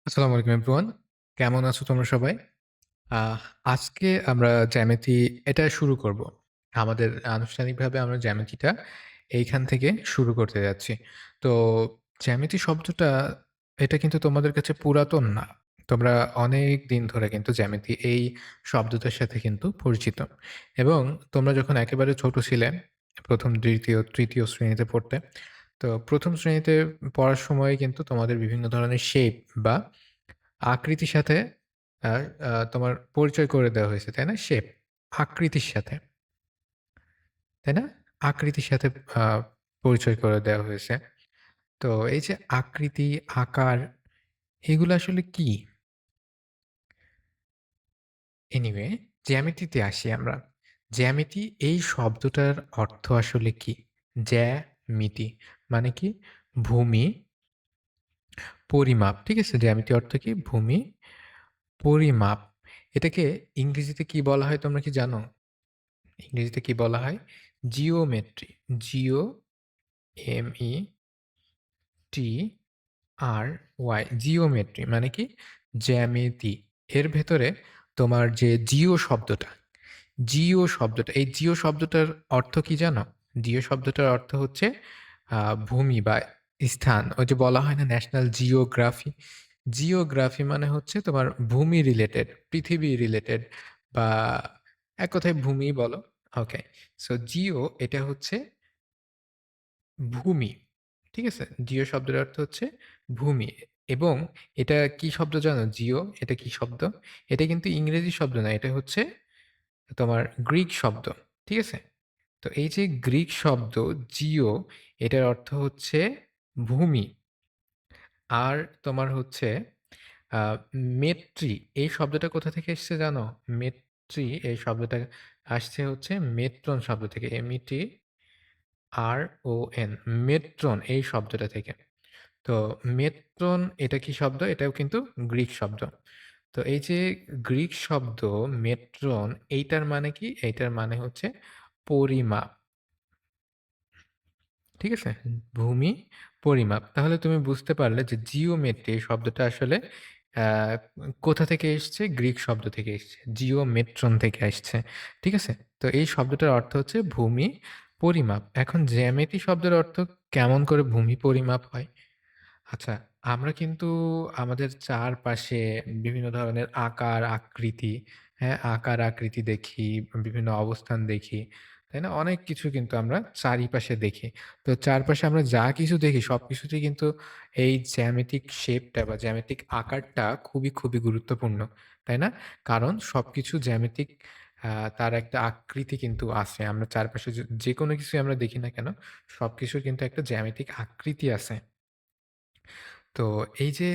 আসসালামু আলাইকুম এভরিওয়ান। কেমন আছো তোমরা সবাই? আহ আজকে আমরা জ্যামিতি এটা শুরু করব। আমাদের আনুষ্ঠানিকভাবে আমরা জ্যামিতিটা এইখান থেকে শুরু করতে যাচ্ছি। তো জ্যামিতি শব্দটা এটা কিন্তু তোমাদের কাছে পুরাতন না। তোমরা অনেক দিন ধরে কিন্তু জ্যামিতি এই শব্দটার সাথে কিন্তু পরিচিত। এবং তোমরা যখন একেবারে ছোট ছিলে ১ম, ২য়, ৩য় শ্রেণীতে পড়তে। তো ১ম শ্রেণীতে পড়ার সময় কিন্তু তোমাদের বিভিন্ন ধরনের শেপ বা আকৃতির সাথে আ আ তোমার পরিচয় করে দেওয়া হয়েছে, তাই না? শেপ, আকৃতির সাথে, তাই না? আকৃতির সাথে আ পরিচয় করে দেওয়া হয়েছে। তো এই যে আকৃতি, আকার এগুলো আসলে কি? এনিওয়ে জ্যামিতিতে আসি আমরা। জ্যামিতি এই শব্দটার অর্থ আসলে কি? জ্যামিতি মানে কি? ভূমি, পরিমাপ। ঠিক আছে? জ্যামিতি অর্থ কি? ভূমি, পরিমাপ। এটাকে ইংরেজিতে কি বলা হয় তোমরা কি জানো? ইংরেজিতে কি বলা হয়? জিওমেট্রি। জিও এম ই টি আর ওয়াই জিওমেট্রি মানে কি? জ্যামিতি। এর ভেতরে তোমার যে জিও শব্দটা এই জিও শব্দটার অর্থ কি জানো? জিও শব্দটার অর্থ হচ্ছে আ ভূমি বা স্থান। ওই যে বলা হয় না ন্যাশনাল জিওগ্রাফি? জিওগ্রাফি মানে হচ্ছে তোমার ভূমি রিলেটেড, পৃথিবী রিলেটেড বা এক কথায় ভূমিই বলো। ওকে। সো জিও এটা হচ্ছে ভূমি। ঠিক আছে? জিও শব্দের অর্থ হচ্ছে ভূমি এবং এটা কি শব্দ জানো? জিও এটা কি শব্দ? এটা কিন্তু ইংরেজি শব্দ না। এটা হচ্ছে তোমার গ্রিক শব্দ। ঠিক আছে? তো এই যে গ্রিক শব্দ জিও এটার অর্থ হচ্ছে ভূমি। আর তোমার হচ্ছে আ মেট্রি এই শব্দটা কোথা থেকে এসছে জানো? মেট্রি এই শব্দটা আসছে হচ্ছে মেট্রন শব্দ থেকে। METRON মেট্রন এই শব্দটা থেকে। তো মেট্রন এটা কি শব্দ? এটাও কিন্তু গ্রিক শব্দ। তো এই যে গ্রিক শব্দ মেট্রন এইটার মানে কি? এইটার মানে হচ্ছে পরিমাপ। ঠিক আছে? ভূমি, পরিমাপ। তাহলে তুমি বুঝতে পারলে যে জিওমেট্রি এই শব্দটা আসলে আ কোথা থেকে এসছে? গ্রিক শব্দ থেকে এসছে। জিওমেট্রন থেকে আসছে। ঠিক আছে? তো এই শব্দটার অর্থ হচ্ছে ভূমি, পরিমাপ। এখন জ্যামিতি শব্দের অর্থ কেমন করে ভূমি পরিমাপ হয়? আচ্ছা, আমরা কিন্তু আমাদের চারপাশে বিভিন্ন ধরনের আকার, আকৃতি, হ্যাঁ? আকার, আকৃতি দেখি, বিভিন্ন অবস্থান দেখি, তাই না? অনেক কিছু কিন্তু আমরা চারিপাশে দেখি। তো চারপাশে আমরা যা কিছু দেখি সবকিছুতেই কিন্তু এই জ্যামিতিক শেপটা বা জ্যামিতিক আকারটা খুবই গুরুত্বপূর্ণ, তাই না? কারণ সবকিছু জ্যামিতিক আ তার একটা আকৃতি কিন্তু আছে। আমরা চারপাশে যেকোনো কিছুই আমরা দেখি না কেন, সবকিছুর কিন্তু একটা জ্যামিতিক আকৃতি আছে। তো এই যে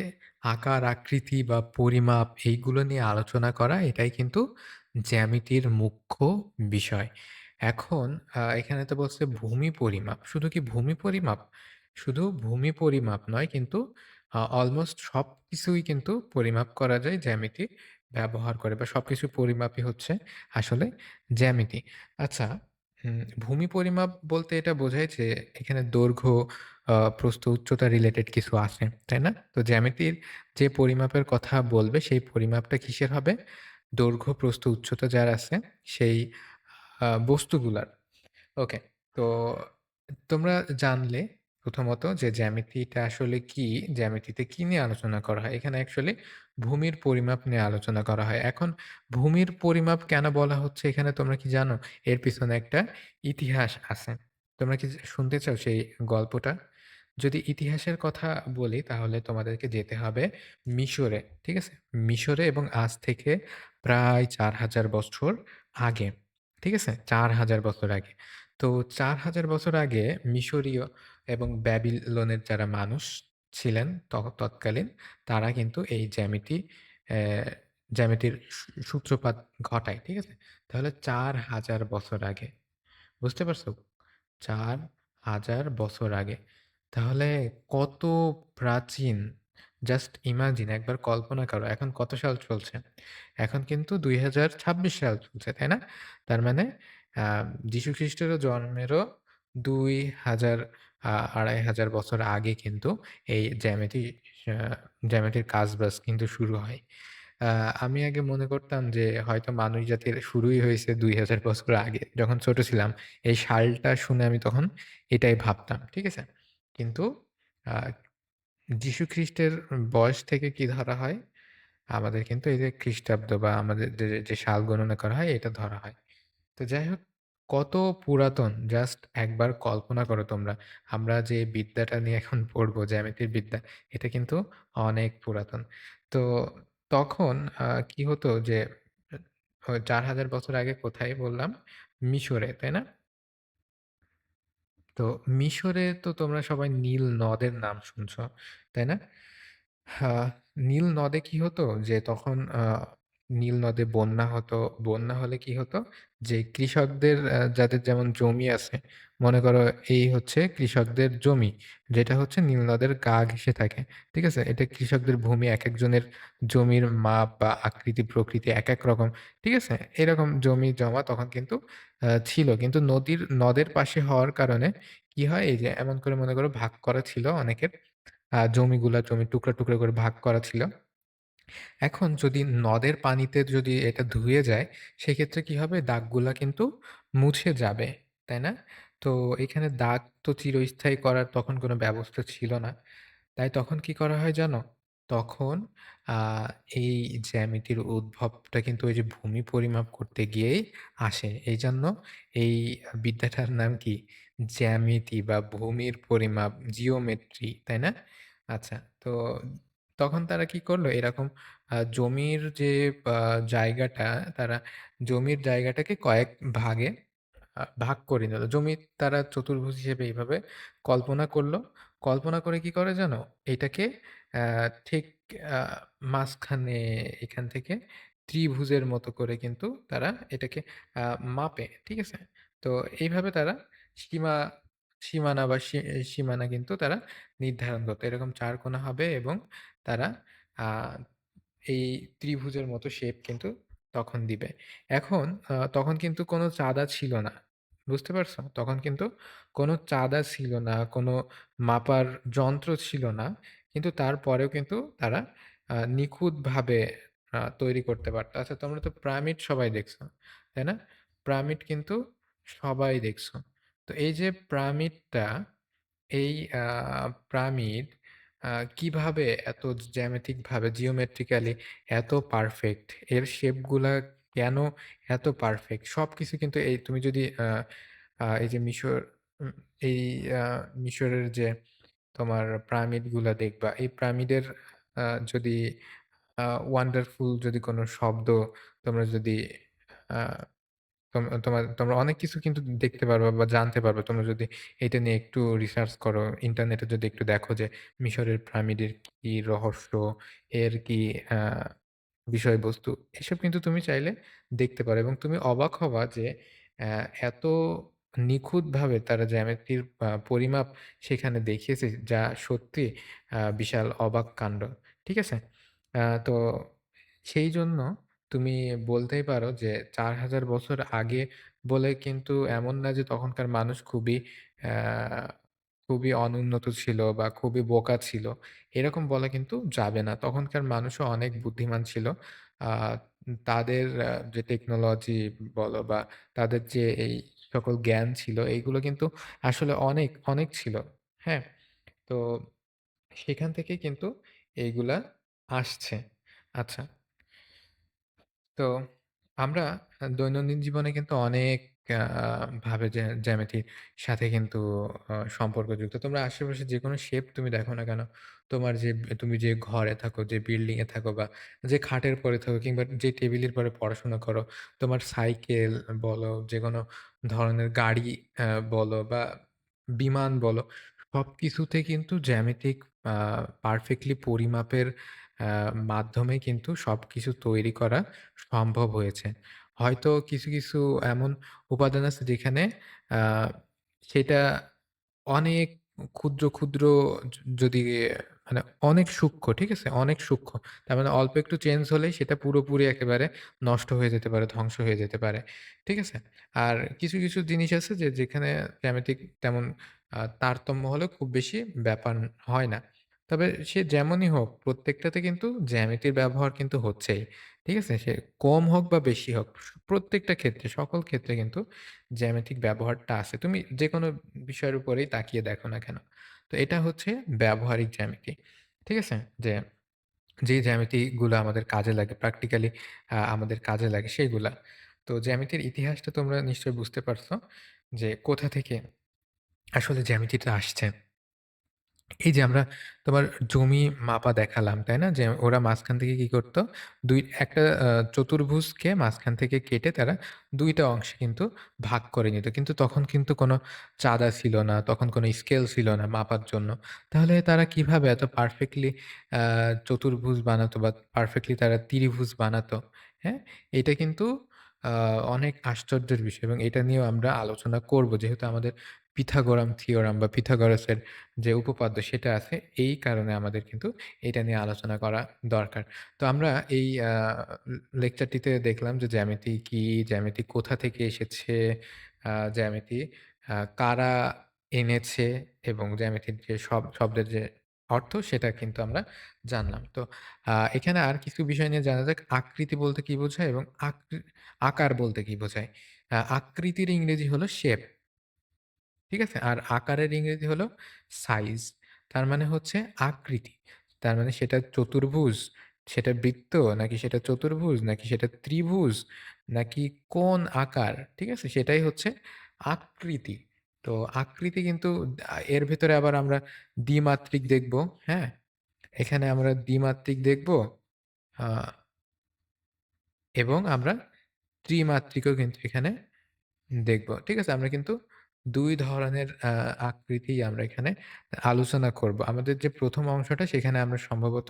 আকার, আকৃতি বা পরিমাপ এইগুলো নিয়ে আলোচনা করা এটাই কিন্তু জ্যামিতির মুখ্য বিষয়। এখন এখানে তো বলছে ভূমি পরিমাপ। শুধু কি ভূমি পরিমাপ? শুধু ভূমি পরিমাপ নয় কিন্তু অলমোস্ট সবকিছুই কিন্তু পরিমাপ করা যায় জ্যামিতি ব্যবহার করে বা সবকিছু পরিমাপই হচ্ছে আসলে জ্যামিতি। আচ্ছা, ভূমি পরিমাপ বলতে এটা বোঝায় যে এখানে দৈর্ঘ্য প্রস্থ, উচ্চতা রিলেটেড কিছু আছে, তাই না? তো জ্যামিতির যে পরিমাপের কথা বলবে সেই পরিমাপটা কিসের হবে? দৈর্ঘ্য, প্রস্থ, উচ্চতা যার আছে সেই বস্তুগুলার। ওকে। তো তোমরা জানলে প্রথমত যে জ্যামিতিটা আসলে কি? জ্যামিতিতে কি নিয়ে আলোচনা করা হয়? এখানে অ্যাকচুয়ালি ভূমির পরিমাপ নিয়ে আলোচনা করা হয়। এখন ভূমির পরিমাপ কেন বলা হচ্ছে এখানে তোমরা কি জানো? এর পিছনে একটা ইতিহাস আছে। তোমরা কি শুনতে চাও সেই গল্পটা? যদি ইতিহাসের কথা বলি তাহলে তোমাদেরকে যেতে হবে মিশরে। ঠিক আছে? মিশরে এবং আজ থেকে প্রায় ৪,০০০ বছর আগে। ঠিক আছে? ৪,০০০ বছর আগে। তো ৪,০০০ বছর আগে মিশরীয় এবং ব্যাবিলনের যারা মানুষ ছিলেন তৎকালীন তারা কিন্তু এই অ্যা জ্যামিতির সূত্রপাত ঘটায়। ঠিক আছে? তাহলে ৪,০০০ বছর আগে। বুঝতে পারছো? ৪,০০০ বছর আগে। তাহলে কত প্রাচীন জাস্ট ইমাজিন একবার কল্পনা করো। এখন কত সাল চলছে? এখন কিন্তু ২০২৬ সাল চলছে, তাই না? তার মানে আ যীশু খ্রিস্টেরও জন্মেরও ২,০০০ ২,৫০০ বছর আগে কিন্তু এই আ জ্যামিতির কাজ-বাজ কিন্তু শুরু হয়। আ আমি আগে মনে করতাম যে হয়তো মানুষ জাতির শুরুই হইছে ২,০০০ বছর আগে। যখন ছোট ছিলাম এই সালটা শুনে আমি তখন এটাই ভাবতাম। ঠিক আছে? কিন্তু আ যীশু খ্রিস্টের বয়স থেকে কি ধরা হয়? আমাদের কিন্তু এই যে খ্রিস্টাব্দ বা আমাদের যে সাল গণনা করা হয় এটা ধরা হয়। তো যাই হোক, কত পুরাতন জাস্ট একবার কল্পনা করো তোমরা। আমরা যে বিদ্যাটা নিয়ে এখন পড়বো জ্যামিতির বিদ্যা, এটা কিন্তু অনেক পুরাতন। তো তখন কি হতো যে ৪,০০০ বছর আগে কোথায় বললাম? মিশরে, তাই না? তো মিশরে তো তোমরা সবাই নীল নদের নাম শুনছ, তাই না? হা নীল নদে কি হতো? যে তখন নীল নদে বন্যা হতো। বন্যা হলে কি হতো? যে কৃষকদের যাদের যেমন জমি আছে, মনে করো এই হচ্ছে কৃষকদের জমি। যেটা হচ্ছে নীল নদের গা ঘেঁষে থাকে। ঠিক আছে? এটা কৃষকদের ভূমি একেকজনের জমির মাপ বা আকৃতি প্রকৃতি একেক রকম। ঠিক আছে? এরকম জমি-জমা তখন কিন্তু ছিল। কিন্তু নদের পাশে হওয়ার কারণে কি হয়? এই যে এমন করে মনে করো ভাগ করা ছিল অনেকের। জমির টুকরা, টুকরা করে ভাগ করা ছিল। এখন যদি নদের পানিতে যদি এটা ধুয়ে যায়, সেক্ষেত্রে কি হবে? দাগগুলা কিন্তু মুছে যাবে, তাই না? তো এখানে দাগ তো চিরস্থায়ী করার তখন কোনো ব্যবস্থা ছিল না। তাই তখন কি করা হয় জানো? তখন আ এই জ্যামিতির উদ্ভবটা কিন্তু ওই যে ভূমি পরিমাপ করতে গিয়েই আসে। এইজন্য এই বিদ্যাটার নাম কি? জ্যামিতি বা ভূমির পরিমাপ, জিওমেট্রি, তাই না? আচ্ছা, তো তখন তারা কি করল? এরকম জমির যে আ জায়গাটা, তারা জমির জায়গাটাকে কয়েক ভাগে ভাগ করে নিল। জমি তারা চতুর্ভুজ হিসেবে এইভাবে কল্পনা করল। কল্পনা করে কি করে জানো? এইটাকে আ ঠিক আ মাঝখানে এখান থেকে ত্রিভুজের মতো করে কিন্তু তারা এটাকে আ মাপে। ঠিক আছে? তো এইভাবে তারা সীমা সীমানা বা সীমানা কিন্তু তারা নির্ধারণ করত। এরকম ৪ কোণা হবে এবং তারা আ এই ত্রিভুজের মতো শেপ কিন্তু তখন দিবে। এখন তখন কিন্তু কোনো চাঁদা ছিল না। বুঝতে পারছো? তখন কিন্তু কোনো চাঁদা ছিল না, কোনো মাপার যন্ত্র ছিল না। কিন্তু তারপরেও কিন্তু তারা নিখুঁতভাবে তৈরি করতে পারত। আচ্ছা, তোমরা তো পিরামিড সবাই দেখছো, তাই না? পিরামিড কিন্তু সবাই দেখছো। তো এই যে পিরামিডটা, এই আ পিরামিড আ কিভাবে এত জ্যামিতিকভাবে জিওমেট্রিক্যালি এত পারফেক্ট, এর শেপগুলা কেন এত পারফেক্ট? সবকিছু কিন্তু এই তুমি যদি আ আ এই যে উম এই আ মিশরের যে তোমার পিরামিডগুলা দেখবা, এই পিরামিডের আ যদি ওয়ান্ডারফুল যদি কোনো শব্দ তোমরা যদি আ তোমরা অনেক কিছু কিন্তু দেখতে পারবা বা জানতে পারবা। তোমরা যদি এটা নিয়ে একটু রিসার্চ করো, ইন্টারনেটে যদি একটু দেখো যে মিশরের পিরামিডের কি রহস্য, এর কি আ বিষয়বস্তু, এসব কিন্তু তুমি চাইলে দেখতে পারো এবং তুমি অবাক হবা যে এত নিখুঁতভাবে তারা জ্যামিতির পরিমাপ সেখানে দেখিয়েছে যা সত্যি বিশাল অবাক কাণ্ড। ঠিক আছে? তো সেইজন্য তুমি বলতেই পারো যে ৪,০০০ বছর আগে বলে কিন্তু এমন না যে তখনকার মানুষ অ্যা খুবই অনুন্নত ছিল বা খুবই বোকা ছিল। এরকম বলা কিন্তু যাবে না। তখনকার মানুষও অনেক বুদ্ধিমান ছিল। আ তাদের যে টেকনোলজি বলো বা তাদের যে এই সকল জ্ঞান ছিল এইগুলো কিন্তু আসলে অনেক, অনেক ছিল। হ্যাঁ? তো সেখান থেকেই কিন্তু এইগুলা আসছে। আচ্ছা। তো আমরা দৈনন্দিন জীবনে কিন্তু অনেক আ ভাবে জ্যামিতির সাথে কিন্তু সম্পর্কযুক্ত। তোমরা আশেপাশে যেকোনো শেপ তুমি দেখো না কেন, তুমি যে ঘরে থাকো, যে বিল্ডিং এ থাকো বা যে খাটের পরে থাকো কিংবা যে টেবিলের পরে পড়াশোনা করো, তোমার সাইকেল বলো, যেকোনো ধরনের গাড়ি বলো বা বিমান বলো, সবকিছুতে কিন্তু জ্যামিতিক আ পারফেক্টলি পরিমাপের আ মাধ্যমে কিন্তু সবকিছু তৈরি করা সম্ভব হয়েছে। হয়তো কিছু, কিছু এমন উপাদান আছে যেখানে আ সেটা অনেক ক্ষুদ্র, ক্ষুদ্র যদি মানে অনেক সূক্ষ্ম, ঠিক আছে? অনেক সূক্ষ্ম। তার মানে অল্প একটু চেঞ্জ হলেই সেটা পুরোপুরি একেবারে নষ্ট হয়ে যেতে পারে, ধ্বংস হয়ে যেতে পারে। ঠিক আছে? আর কিছু, কিছু জিনিস আছে যেখানে জ্যামিতিক তেমন তারতম্য হলেও খুব বেশি ব্যাপার হয় না। তবে সে যেমনই হোক প্রত্যেকটাতে কিন্তু জ্যামিতির ব্যবহার কিন্তু হচ্ছেই। ঠিক আছে? সে কম হোক বা বেশি হোক প্রত্যেকটা ক্ষেত্রে সকল ক্ষেত্রে কিন্তু জ্যামিতিক ব্যবহারটা আছে। তুমি যেকোনো বিষয়ের উপরেই তাকিয়ে দেখো না কেন। তো এটা হচ্ছে ব্যবহারিক জ্যামিতি। ঠিক আছে? যে যে জ্যামিতিগুলা আমাদের কাজে লাগে প্র্যাকটিক্যালি আমাদের কাজে লাগে সেইগুলা। তো জ্যামিতির ইতিহাসটা তোমরা নিশ্চয়ই বুঝতে পারছো যে কোথা থেকে আসলে জ্যামিতিটা আসছে। এই যে আমরা তোমার জমি মাপা দেখালাম, তাই না? যে ওরা মাঝখান থেকে কি করত? একটা চতুর্ভুজকে মাঝখান থেকে কেটে তারা ২ টা অংশে কিন্তু ভাগ করে নিত। কিন্তু তখন কিন্তু কোনো চাঁদা ছিল না, তখন কোনো স্কেল ছিল না মাপার জন্য। তাহলে তারা কিভাবে এত পারফেক্টলি আ চতুর্ভুজ বানাতো বা পারফেক্টলি তারা ত্রিভুজ বানাতো, হ্যাঁ? এটা কিন্তু আ অনেক আশ্চর্যের বিষয় এবং এটা নিয়েও আমরা আলোচনা করব। যেহেতু আমাদের পিথাগোরাম থিওরাম বা পিথাগোরাসের যে উপপাদ্য সেটা আছে। এই কারণে আমাদের কিন্তু এটা নিয়ে আলোচনা করা দরকার। তো আমরা এই লেকচারটিতে দেখলাম যে জ্যামিতি কি, জ্যামিতি কোথা থেকে এসেছে, জ্যামিতি কারা এনেছে এবং জ্যামিতির যে শব্দের যে অর্থ সেটা কিন্তু আমরা জানলাম। তো এখানে আর কিছু বিষয় নিয়ে জানা যাক। আকৃতি বলতে কি বোঝায় এবং আকার বলতে কি বোঝায়? আকৃতির ইংরেজি হলো শেপ। ঠিক আছে? আর আকারের ইংরেজি হলো সাইজ। তার মানে হচ্ছে আকৃতি। তার মানে সেটা চতুর্ভুজ, সেটা বৃত্ত নাকি সেটা চতুর্ভুজ নাকি সেটা ত্রিভুজ নাকি কোন আকার, ঠিক আছে? সেটাই হচ্ছে আকৃতি। তো আকৃতি কিন্তু এর ভেতরে আবার আমরা দ্বিমাত্রিক দেখব, হ্যাঁ? এখানে আমরা দ্বিমাত্রিক দেখব আ এবং আমরা ত্রিমাত্রিকও কিন্তু এখানে দেখব। ঠিক আছে? আমরা কিন্তু ২ ধরনের আকৃতি আমরা এখানে আলোচনা করব। আমাদের যে ১ম অংশটা সেখানে আমরা সম্ভবত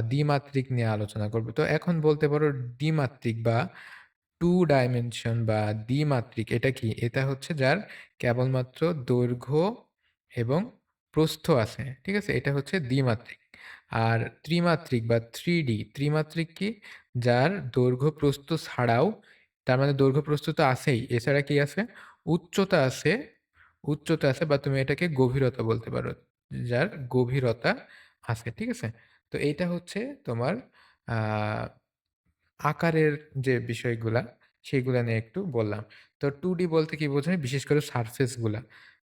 দ্বিমাত্রিক নিয়ে আলোচনা করব। তো এখন বলতে পারো দ্বিমাত্রিক বা 2 ডাইমেনশন বা দ্বিমাত্রিক এটা কি? এটা হচ্ছে যার কেবলমাত্র দৈর্ঘ্য এবং প্রস্থ আছে। ঠিক আছে? এটা হচ্ছে দ্বিমাত্রিক। আর ত্রিমাত্রিক বা 3D ত্রিমাত্রিক কি? যার দৈর্ঘ্য প্রস্থ ছাড়াও তার মানে দৈর্ঘ্য প্রস্থ তো আছেই। এছাড়া কি আছে? উচ্চতা আছে উচ্চতা আছে বা তুমি এটাকে গভীরতা বলতে পারো। যার গভীরতা আছে। ঠিক আছে? তো এইটা হচ্ছে তোমার আ আকারের যে বিষয়গুলা, সেগুলা নিয়ে একটু বললাম। তো 2D বলতে কি বোঝায়? বিশেষ করে সারফেস গুলা।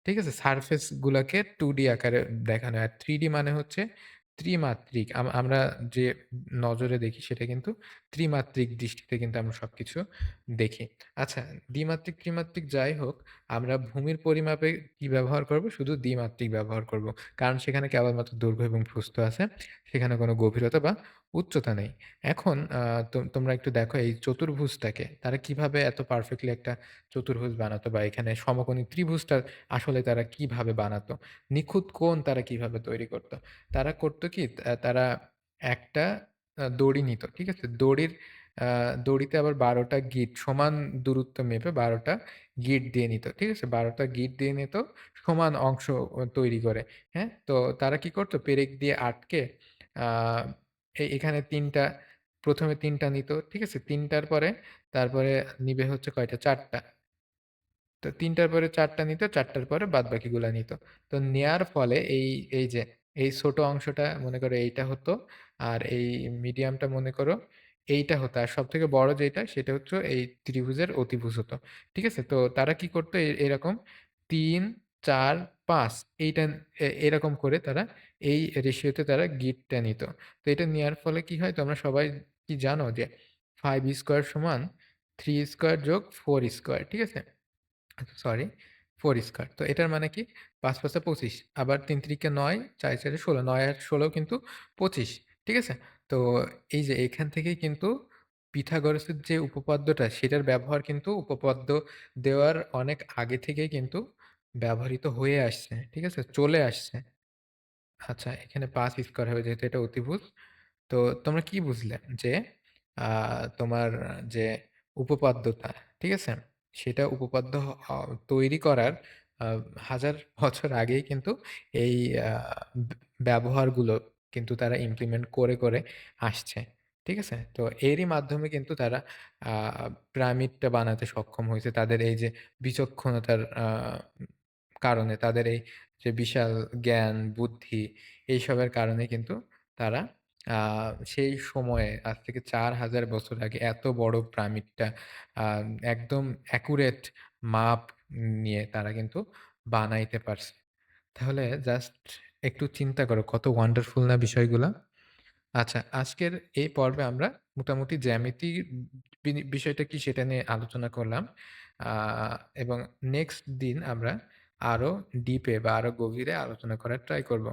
ঠিক আছে? সারফেস গুলাকে 2D আকারে দেখানো হয়। আর 3D মানে হচ্ছে ত্রিমাত্রিক। আমরা যে নজরে দেখি সেটা কিন্তু ত্রিমাত্রিক দৃষ্টিতে কিন্তু আমরা সবকিছু দেখি। আচ্ছা, দ্বিমাত্রিক, ত্রিমাত্রিক যাই হোক, আমরা ভূমির পরিমাপে কি ব্যবহার করব? শুধু দ্বিমাত্রিক ব্যবহার করব। কারণ সেখানে কেবলমাত্র দৈর্ঘ্য এবং প্রস্থ আছে। সেখানে কোনো গভীরতা বা উচ্চতা নেই। এখন তোমরা একটু দেখো এই চতুর্ভুজটাকে তারা কিভাবে এত পারফেক্টলি একটা চতুর্ভুজ বানাতো বা এখানে সমকোণী ত্রিভুজটা আসলে তারা কিভাবে বানাতো? নিখুঁত কোণ তারা কিভাবে তৈরি করতো? তারা করতো কি? তারা একটা দড়ি নিত। ঠিক আছে? আ দড়িতে আবার ১২ টা গিঁট সমান দূরত্ব মেপে ১২ টা গিঁট দিয়ে নিত। ঠিক আছে? ১২ টা গিঁট দিয়ে নিত সমান অংশ তৈরি করে। হ্যাঁ? তো তারা কি করতো? পেরেক দিয়ে আটকে আ এখানে ৩ টা ১ম এ ৩ টা নিত। ঠিক আছে? ৩ টার পরে তারপরে নিবে হচ্ছে কয়টা? ৪ টা। তো ৩ টার পরে ৪ টা নিত, ৪ টার পরে বাদবাকিগুলা নিত। তো নেয়ার ফলে এই যে এই ছোট অংশটা মনে করো এইটা হতো। আর এই মিডিয়ামটা মনে করো এইটা হতো। আর সবথেকে বড় যেটা সেটা হচ্ছে এই ত্রিভুজের অতিভুজ হতো। ঠিক আছে? তো তারা কি করতো এরকম ৩, ৪, ৫ এইটা এরকম করে তারা এই রেশিওতে তারা গিঁটটা নিত। তো এটা নেয়ার ফলে কি হয় তোমরা সবাই কি জানো যে 5 স্কয়ার সমান 3 স্কয়ার যোগ 4 স্কয়ার। ঠিক আছে? Sorry 4 square. তো এটার মানে কি? ৫ ৫ ২৫ আবার ৩ ৩ ৯, ৪ ৪ ১৬, ৯ আর ১৬ কিন্তু ২৫। ঠিক আছে? তো এই যে এখান থেকেই কিন্তু পিথাগোরাসের যে উপপাদ্যটা সেটার ব্যবহার কিন্তু উপপাদ্য দেওয়ার অনেক আগে থেকেই কিন্তু ব্যবহৃত হয়ে আসছে। ঠিক আছে? চলে আসছে। আচ্ছা এখানে ৫ স্কয়ার হবে যেহেতু এটা অতিভুজ। তো তোমরা কি বুঝলে? যে আ তোমার যে উপপাদ্যটা, ঠিক আছে? সেটা উপপাদ্য তৈরি করার আ হাজার বছর আগেই কিন্তু এই আ ব্যবহারগুলো কিন্তু তারা ইমপ্লিমেন্ট করে আসছে। ঠিক আছে? তো এরই মাধ্যমে কিন্তু তারা আ পিরামিডটা বানাতে সক্ষম হইছে। তাদের এই যে বিচক্ষণতার কারণে তাদের এই যে বিশাল জ্ঞান, বুদ্ধি এইসবের কারণে কিন্তু তারা আ সেই সময়ে আজ থেকে ৪,০০০ বছর আগে এত বড় পিরামিডটা আ একদম অ্যাকুরেট মাপ নিয়ে তারা কিন্তু বানাইতে পারছে। তাহলে জাস্ট একটু চিন্তা করো কত ওয়ান্ডারফুল না বিষয়গুলা? আচ্ছা, আজকের এই পর্বে আমরা মোটামুটি জ্যামিতির বিষয়টা কি সেটা নিয়ে আলোচনা করলাম। আ এবং নেক্সট দিন আমরা আরো ডিপে বা আরো গভীরে আলোচনা করার ট্রাই করব।